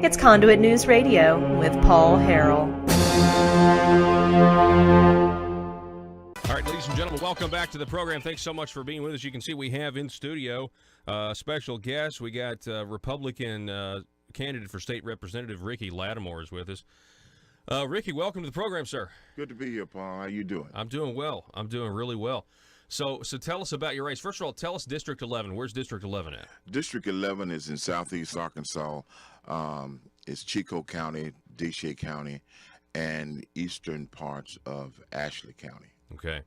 It's Conduit News Radio with Paul Harrell. All right, ladies and gentlemen, welcome back to the program. Thanks so much for being with us. You can see we have in studio a special guest. We got Republican candidate for state representative Ricky Lattimore is with us. Ricky, welcome to the program, sir. Good to be here, Paul. How you doing? I'm doing well. I'm doing really well. So tell us about your race. First of all, tell us District 11. Where's District 11 at? District 11 is in southeast Arkansas. It's Chico County, Desha County, and eastern parts of Ashley County. Okay.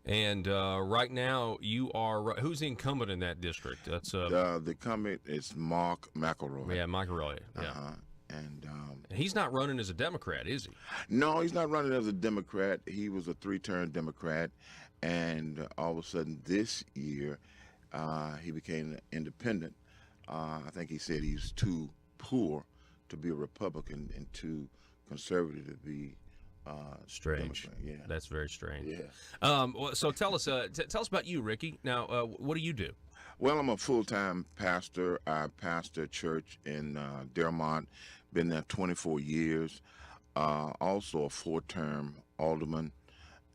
And right now, you are who's the incumbent in that district? That's the incumbent is Mark McElroy. Yeah, McElroy. Yeah. And he's not running as a Democrat, is he? No, he's not running as a Democrat. He was a three-term Democrat, and all of a sudden this year he became an independent. I think he said he's too poor to be a Republican and too conservative to be strange. Democrat. Yeah, that's very strange. Yeah. So tell us about you, Ricky. Now, what do you do? Well, I'm a full-time pastor. I pastor a church in Dermont. Been there 24 years. Also a four-term alderman.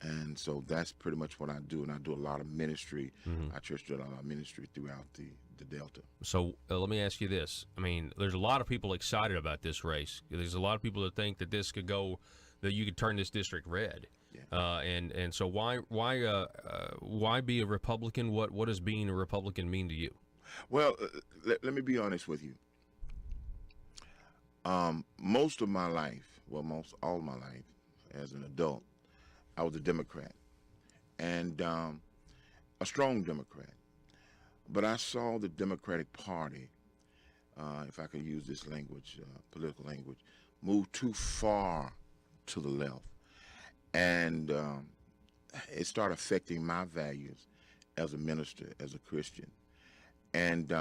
And so that's pretty much what I do. And I do a lot of ministry. Mm-hmm. Our church does a lot of ministry throughout the Delta. So let me ask you this. I mean, there's a lot of people excited about this race. There's a lot of people that think that this could go, that you could turn this district red. Yeah. And so why be a Republican? What does being a Republican mean to you? Well, let me be honest with you. Most of my life, most all of my life as an adult, I was a Democrat, and a strong Democrat. But I saw the Democratic Party, if I could use this language, political language, move too far to the left. And it started affecting my values as a minister, as a Christian. And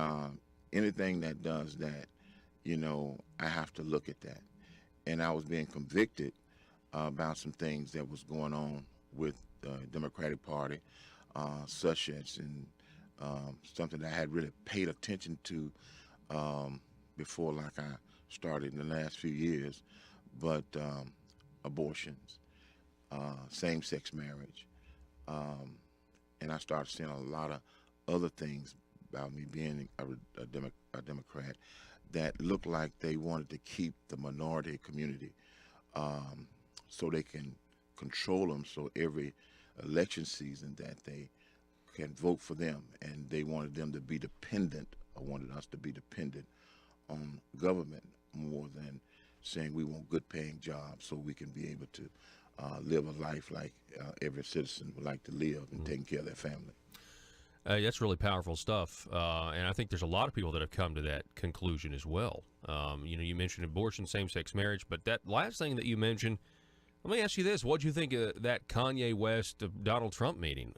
anything that does that, I have to look at that. And I was being convicted about some things that was going on with the Democratic Party, such as something that I had really paid attention to before, like I started in the last few years, but abortions, same-sex marriage, and I started seeing a lot of other things about me being a Democrat that looked like they wanted to keep the minority community so they can control them, so every election season that they can vote for them, and they wanted them to be dependent, or wanted us to be dependent on government more than saying we want good paying jobs so we can be able to live a life like every citizen would like to live and taking care of their family. That's really powerful stuff, and I think there's a lot of people that have come to that conclusion as well. You mentioned abortion, same-sex marriage, but that last thing that you mentioned, let me ask you this. What did you think of that Kanye West Donald Trump meeting?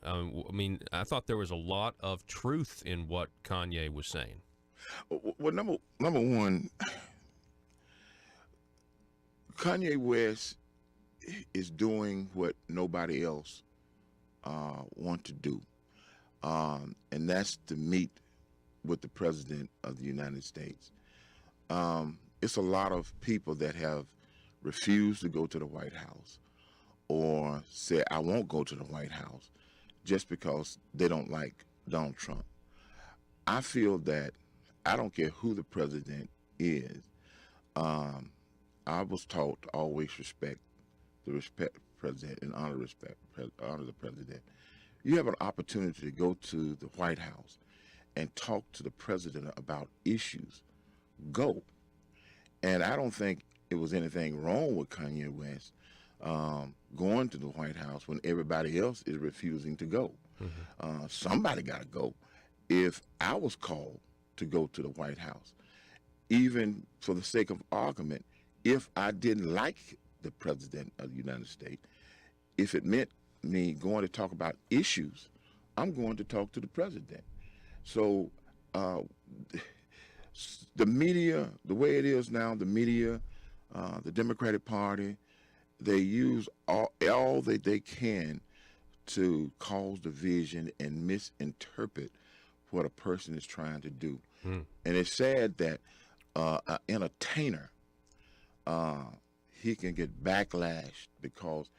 I thought there was a lot of truth in what Kanye was saying. Well, number one, Kanye West is doing what nobody else want to do, and that's to meet with the President of the United States. It's a lot of people that have refused to go to the White House or say, I won't go to the White House just because they don't like Donald Trump. I feel that I don't care who the president is. I was taught to always respect the president and honor the president. You have an opportunity to go to the White House and talk to the president about issues. Go. And I don't think it was anything wrong with Kanye West going to the White House when everybody else is refusing to go. Mm-hmm. Somebody got to go. If I was called to go to the White House, even for the sake of argument, if I didn't like the President of the United States, if it meant me going to talk about issues, I'm going to talk to the President. So the media, the way it is now, the media, the Democratic Party, they use all that they can to cause division and misinterpret what a person is trying to do. And it's sad that an entertainer uh, he can get backlash because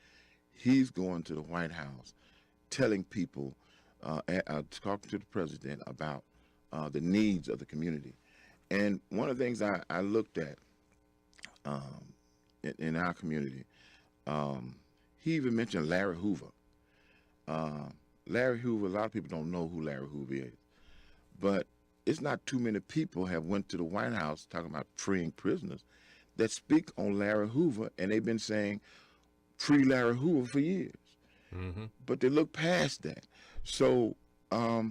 he's going to the White House telling people, talking to the president about the needs of the community. And one of the things I looked at in our community, he even mentioned Larry Hoover. Larry Hoover, a lot of people don't know who Larry Hoover is, but it's not too many people have went to the White House talking about freeing prisoners that speak on Larry Hoover, and they've been saying free Larry Hoover for years. Mm-hmm. But they look past that. So I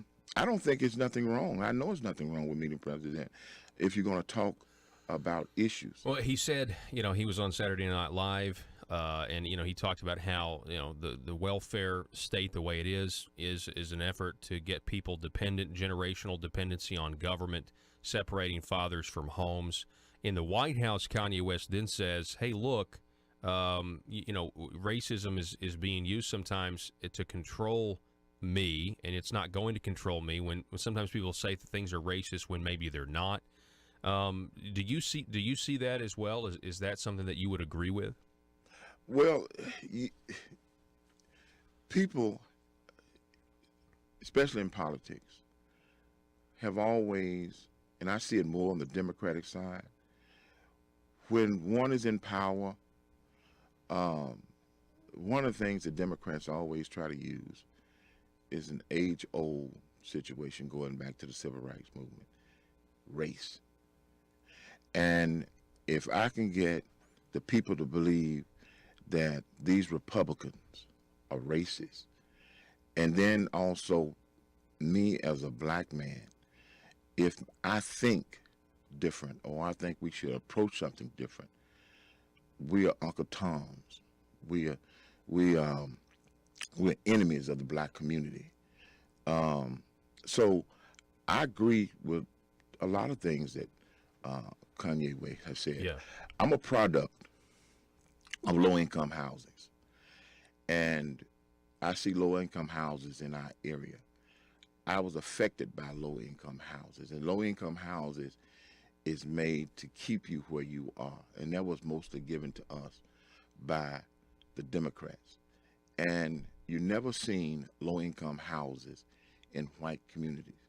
don't think it's nothing wrong. I know it's nothing wrong with meeting president if you're going to talk about issues. Well, he said, he was on Saturday Night Live, and he talked about how the welfare state the way it is an effort to get people dependent, generational dependency on government, separating fathers from homes. In the White House, Kanye West then says, "Hey, look, racism is being used sometimes to control me, and it's not going to control me." When sometimes people say that things are racist when maybe they're not. Do you see that as well? Is that something that you would agree with? Well, people, especially in politics, have always, and I see it more on the Democratic side, when one is in power, one of the things that Democrats always try to use is an age-old situation going back to the Civil Rights Movement, race. And if I can get the people to believe that these Republicans are racist, and then also me as a black man, if I think different or I think we should approach something different, we are Uncle Toms. We're enemies of the black community. So I agree with a lot of things that Kanye West has said. Yeah. I'm a product of low-income housings, and I see low-income houses in our area. I was affected by low-income houses, and low-income houses is made to keep you where you are, and that was mostly given to us by the Democrats. And you never seen low-income houses in white communities.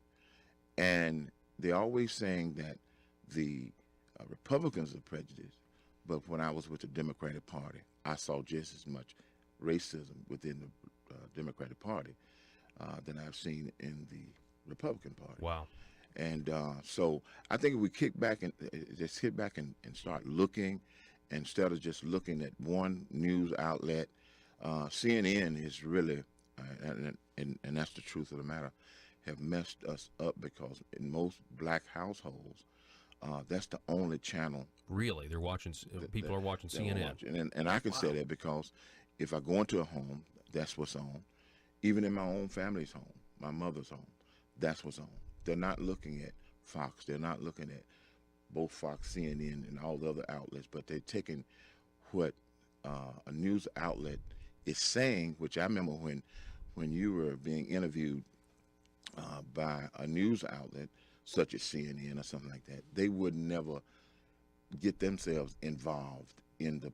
And they're always saying that the Republicans are prejudiced, but when I was with the Democratic Party, I saw just as much racism within the Democratic Party than I've seen in the Republican Party. Wow. And so I think if we kick back and just sit back and start looking, instead of just looking at one news outlet, CNN is really, and that's the truth of the matter, have messed us up, because in most black households, that's the only channel. Really? They're watching, people are watching CNN. Watching. And I can say that because if I go into a home, that's what's on. Even in my own family's home, my mother's home, that's what's on. They're not looking at Fox. They're not looking at both Fox, CNN, and all the other outlets, but they're taking what a news outlet is saying, which I remember when you were being interviewed by a news outlet such as CNN or something like that, they would never get themselves involved in the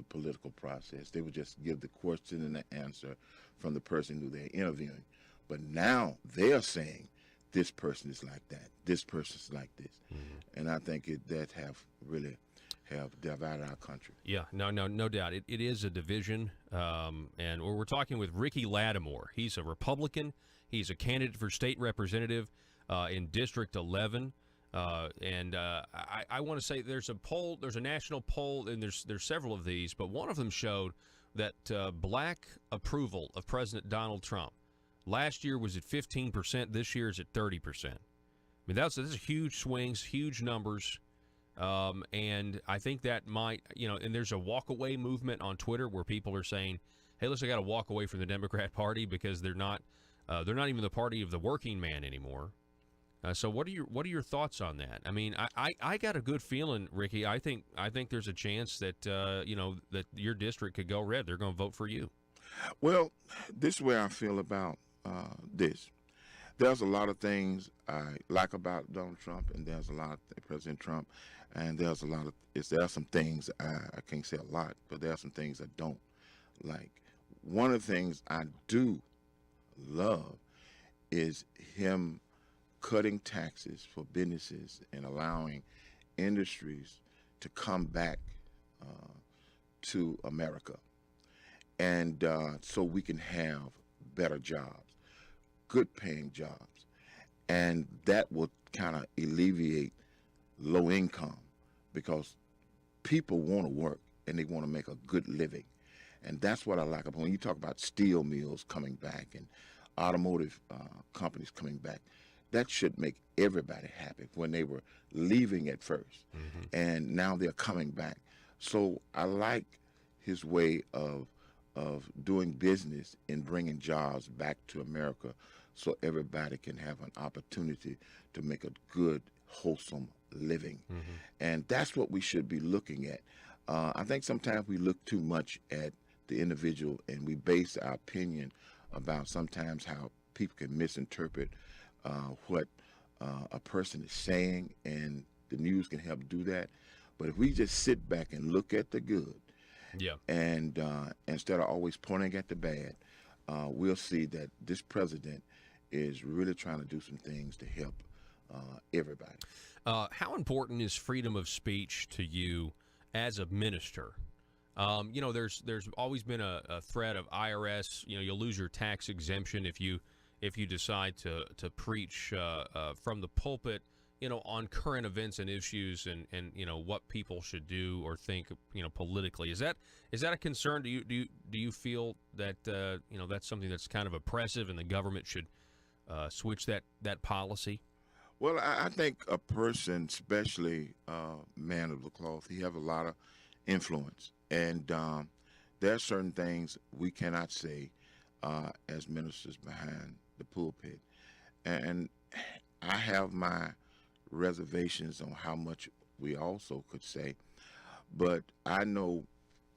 political process. They would just give the question and the answer from the person who they're interviewing. But now they're saying this person is like that, this person's like this. Mm-hmm. And I think that really have divided our country. Yeah, no doubt. It is a division, and we're talking with Ricky Lattimore. He's a Republican. He's a candidate for state representative in District 11. And I want to say there's a national poll, and there's several of these, but one of them showed that black approval of President Donald Trump last year was at 15%. This year is at 30%. I mean, that's huge swings, huge numbers. And I think that might, and there's a walk-away movement on Twitter where people are saying, hey, listen, I got to walk away from the Democrat Party because they're not even the party of the working man anymore. So what are your thoughts on that? I mean, I got a good feeling, Ricky. I think there's a chance that that your district could go red. They're going to vote for you. Well, this is where I feel about this. There's a lot of things I like about Donald Trump, and there's a lot of President Trump, and there's a lot of there are some things I can't say a lot, but there are some things I don't like. One of the things I do love is him cutting taxes for businesses and allowing industries to come back to America, and so we can have better jobs, good paying jobs, and that will kind of alleviate low income because people want to work and they want to make a good living. And that's what I like about when you talk about steel mills coming back and automotive companies coming back. That should make everybody happy when they were leaving at 1st, and now they're coming back. So I like his way of doing business and bringing jobs back to America, so everybody can have an opportunity to make a good, wholesome living. And that's what we should be looking at. I think sometimes we look too much at the individual, and we base our opinion about sometimes how people can misinterpret what a person is saying, and the news can help do that. But if we just sit back and look at the good, and instead of always pointing at the bad, we'll see that this president is really trying to do some things to help everybody. How important is freedom of speech to you as a minister? There's always been a threat of IRS. You'll lose your tax exemption if you decide to preach from the pulpit, on current events and issues and what people should do or think, politically. Is that a concern? Do you feel that that's something that's kind of oppressive and the government should switch that policy? Well, I think a person, especially man of the cloth, he have a lot of influence, and there are certain things we cannot say as ministers behind the pulpit, and I have my reservations on how much we also could say, but I know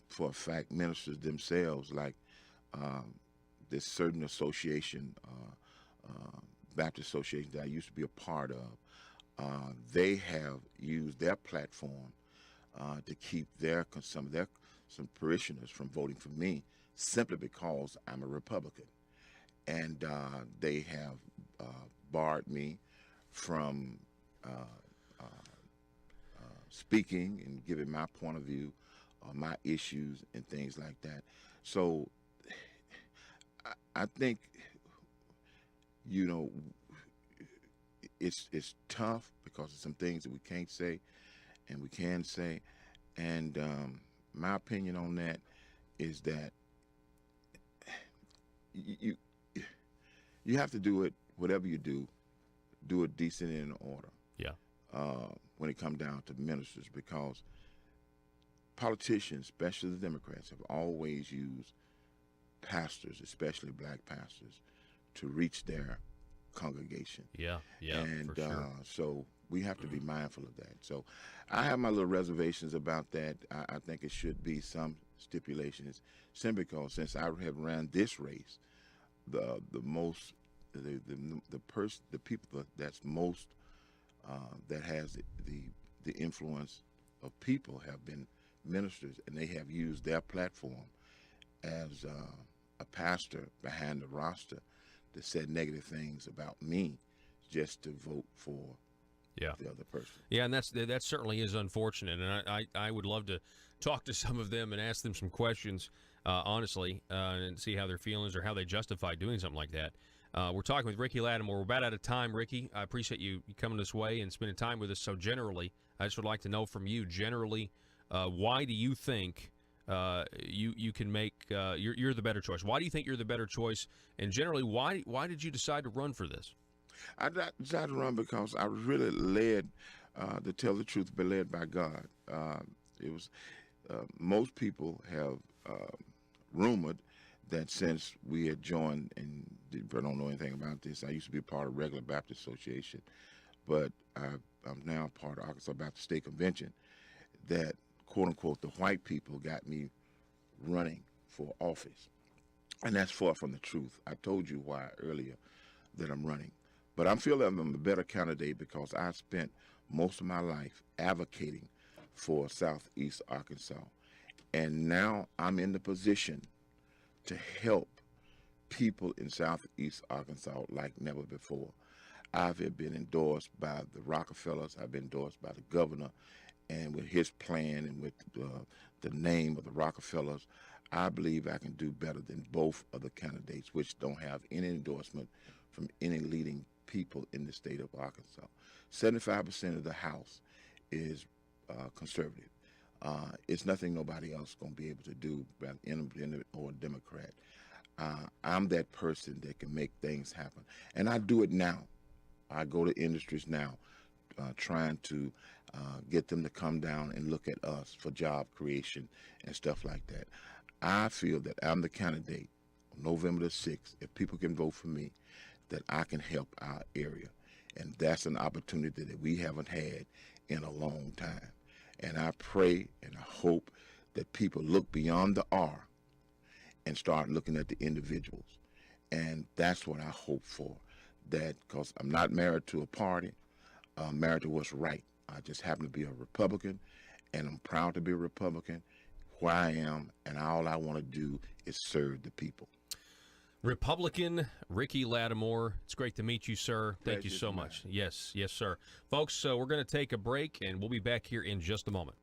for a fact ministers themselves, like this certain association, Baptist Association that I used to be a part of, they have used their platform to keep some parishioners from voting for me simply because I'm a Republican, and they have barred me from speaking and giving my point of view on my issues and things like that. So I think it's tough because of some things that we can't say and we can say, and my opinion on that is that you have to do it, whatever you do it decent and in order. When it comes down to ministers, because politicians, especially the Democrats, have always used pastors, especially black pastors, to reach their congregation. And for sure. So we have to be mindful of that. So I have my little reservations about that. I think it should be some stipulations, simply because since I have ran this race, the people that's most that has the influence of people have been ministers, and they have used their platform as a pastor behind the roster that said negative things about me just to vote for the other person. And that certainly is unfortunate, and I would love to talk to some of them and ask them some questions, honestly, and see how their feelings or how they justify doing something like that. We're talking with Ricky Lattimore. We're about out of time, Ricky. I appreciate you coming this way and spending time with us. So generally, I just would like to know from you, generally, why do you think you can make you're the better choice? Why do you think you're the better choice? And generally, why did you decide to run for this? I decided to run because I was really led, to tell the truth, be led by God. It was most people have rumored that since we had joined, and I don't know anything about this, I used to be a part of regular Baptist Association, but I'm now part of Arkansas Baptist State Convention, that, quote unquote, the white people got me running for office. And that's far from the truth. I told you why earlier that I'm running. But I'm feeling I'm a better candidate because I spent most of my life advocating for Southeast Arkansas. And now I'm in the position to help people in Southeast Arkansas like never before. I've been endorsed by the Rockefellers. I've been endorsed by the governor. And with his plan and with the name of the Rockefellers, I believe I can do better than both of the candidates, which don't have any endorsement from any leading people in the state of Arkansas. 75% of the House is conservative. It's nothing nobody else going to be able to do, independent or Democrat. I'm that person that can make things happen. And I do it now. I go to industries now, trying to get them to come down and look at us for job creation and stuff like that. I feel that I'm the candidate on November the 6th, if people can vote for me, that I can help our area. And that's an opportunity that we haven't had in a long time. And I pray and I hope that people look beyond the R and start looking at the individuals. And that's what I hope for. That, because I'm not married to a party, I'm married to what's right. I just happen to be a Republican, and I'm proud to be a Republican, where I am, and all I want to do is serve the people. Republican Ricky Lattimore, it's great to meet you, sir. Thank you Pleasure's so mine. much. Yes, sir. Folks, we're going to take a break, and we'll be back here in just a moment.